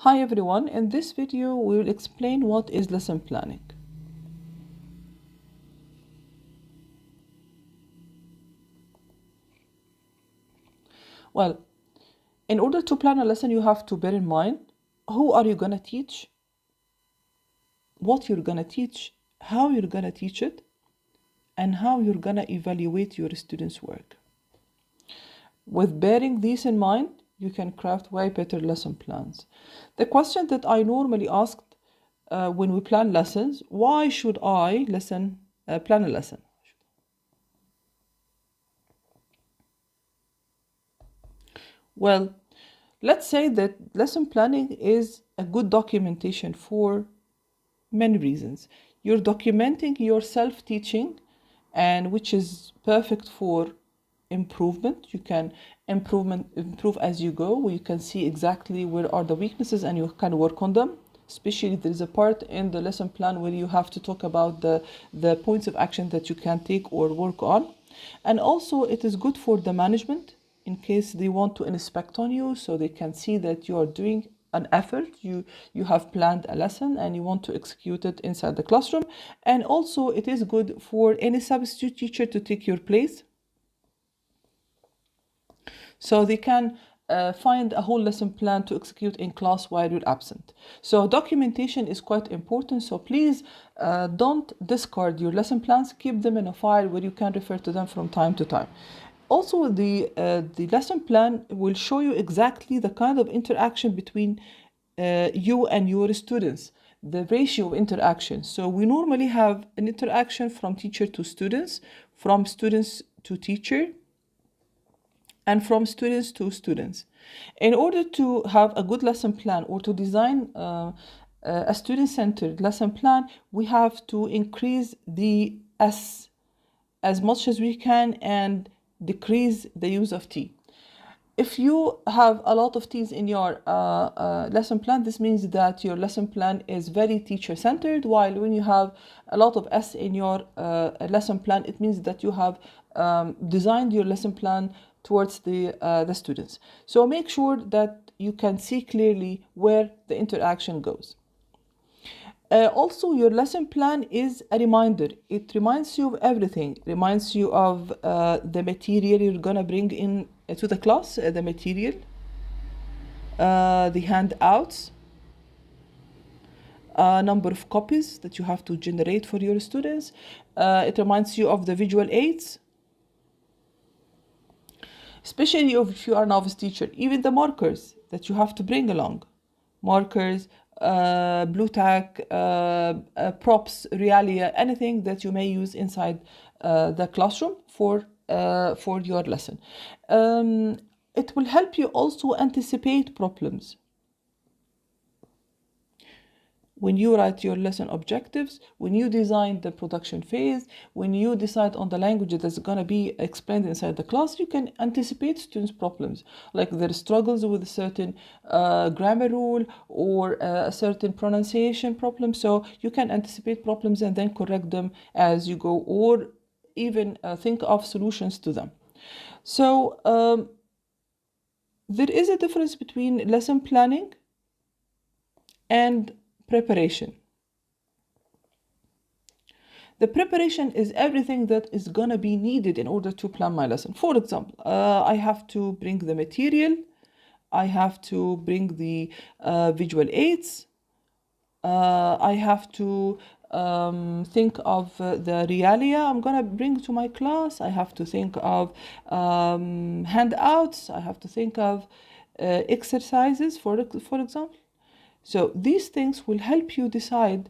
Hi everyone, in this video we will explain what is lesson planning. Well, in order to plan a lesson you have to bear in mind who are you gonna teach, what you're gonna teach, how you're gonna teach it, and how you're gonna evaluate your students' work. With bearing these in mind, you can craft way better lesson plans. The question that I normally ask when we plan lessons, why should I plan a lesson? Well, let's say that lesson planning is a good documentation for many reasons. You're documenting your self-teaching, and which is perfect for improvement. You can improve as you go. You can see exactly where are the weaknesses and you can work on them. Especially there is a part in the lesson plan where you have to talk about the points of action that you can take or work on. And also it is good for the management in case they want to inspect on you, so they can see that you are doing an effort, you have planned a lesson and you want to execute it inside the classroom. And also it is good for any substitute teacher to take your place, so they can find a whole lesson plan to execute in class while you're absent. So documentation is quite important, so please don't discard your lesson plans. Keep them in a file where you can refer to them from time to time. Also, the lesson plan will show you exactly the kind of interaction between you and your students, the ratio of interaction. So we normally have an interaction from teacher to students, from students to teacher, and from students to students. In order to have a good lesson plan or to design a student-centered lesson plan, we have to increase the S as much as we can and decrease the use of T. If you have a lot of T's in your lesson plan, this means that your lesson plan is very teacher-centered, while when you have a lot of S in your lesson plan, it means that you have designed your lesson plan towards the students. So make sure that you can see clearly where the interaction goes. Also, your lesson plan is a reminder. It reminds you of everything. It reminds you of the material you're gonna bring in to the class, the material, the handouts, number of copies that you have to generate for your students. It reminds you of the visual aids, especially if you are a novice teacher. Even the markers that you have to bring along, markers, blue tack, props, realia, anything that you may use inside the classroom for your lesson. It will help you also anticipate problems. When you write your lesson objectives, when you design the production phase, when you decide on the language that's going to be explained inside the class, you can anticipate students' problems, like their struggles with a certain grammar rule or a certain pronunciation problem. So you can anticipate problems and then correct them as you go, or even think of solutions to them. So there is a difference between lesson planning and preparation. The preparation is everything that is gonna be needed in order to plan my lesson. For example, I have to bring the material, I have to bring the visual aids, I have to think of the realia I'm gonna bring to my class, I have to think of handouts, I have to think of exercises, for example. So these things will help you decide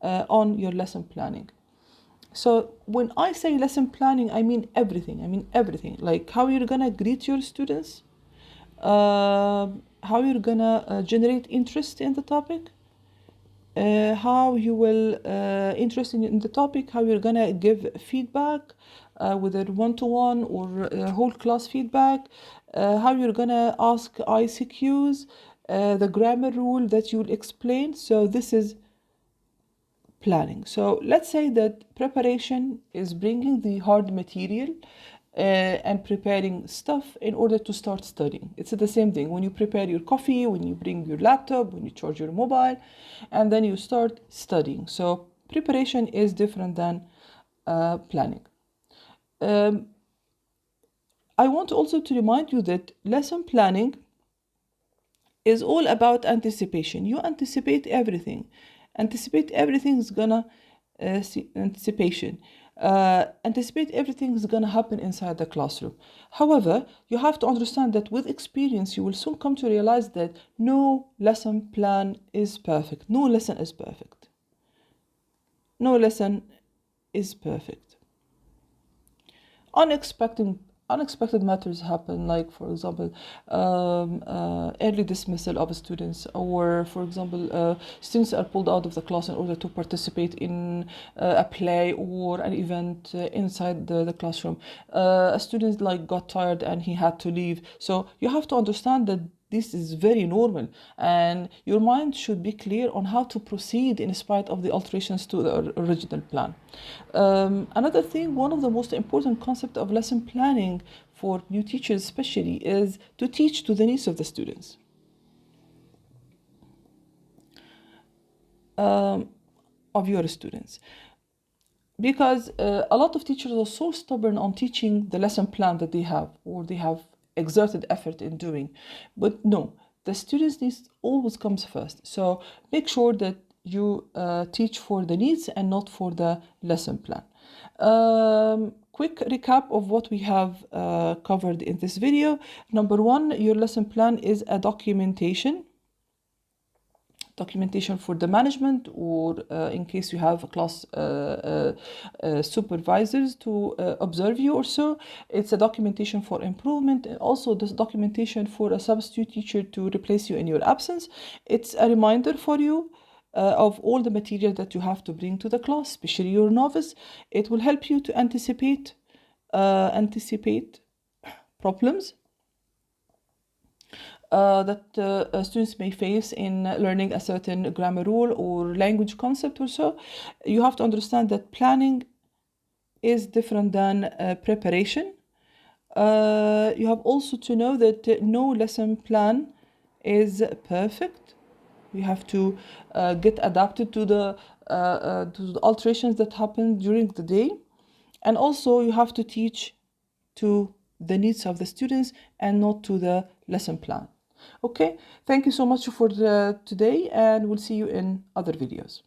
on your lesson planning. So when I say lesson planning, I mean everything. I mean everything. Like how you're gonna greet your students, how you're gonna generate interest in the topic, how you will interest in the topic, how you're gonna give feedback, whether one-to-one or whole class feedback, how you're gonna ask ICQs, the grammar rule that you'll explain. So this is planning. So let's say that preparation is bringing the hard material and preparing stuff in order to start studying. It's the same thing. When you prepare your coffee, when you bring your laptop, when you charge your mobile, and then you start studying. So preparation is different than planning. I want also to remind you that lesson planning is all about anticipation. You anticipate everything. Anticipate everything is gonna anticipation. Anticipate everything is gonna happen inside the classroom. However, you have to understand that with experience, you will soon come to realize that no lesson plan is perfect. No lesson is perfect. No lesson is perfect. Unexpected matters happen, like for example early dismissal of students, or for example students are pulled out of the class in order to participate in a play or an event inside the classroom. A student like got tired and he had to leave. So you have to understand that this is very normal, and your mind should be clear on how to proceed in spite of the alterations to the original plan. Another thing, one of the most important concepts of lesson planning for new teachers especially is to teach to the needs of the students. Of your students. Because a lot of teachers are so stubborn on teaching the lesson plan that they have, or they have exerted effort in doing. But no, the students' needs always comes first. So make sure that you teach for the needs and not for the lesson plan. Quick recap of what we have covered in this video. Number one, your lesson plan is a documentation for the management, or in case you have class supervisors to observe you or so. It's a documentation for improvement, and also this documentation for a substitute teacher to replace you in your absence. It's a reminder for you of all the material that you have to bring to the class, especially your novice. It will help you to anticipate problems that students may face in learning a certain grammar rule or language concept or so. You have to understand that planning is different than preparation. You have also to know that no lesson plan is perfect. You have to get adapted to the alterations that happen during the day. And also you have to teach to the needs of the students and not to the lesson plan. Okay, thank you so much for today, and we'll see you in other videos.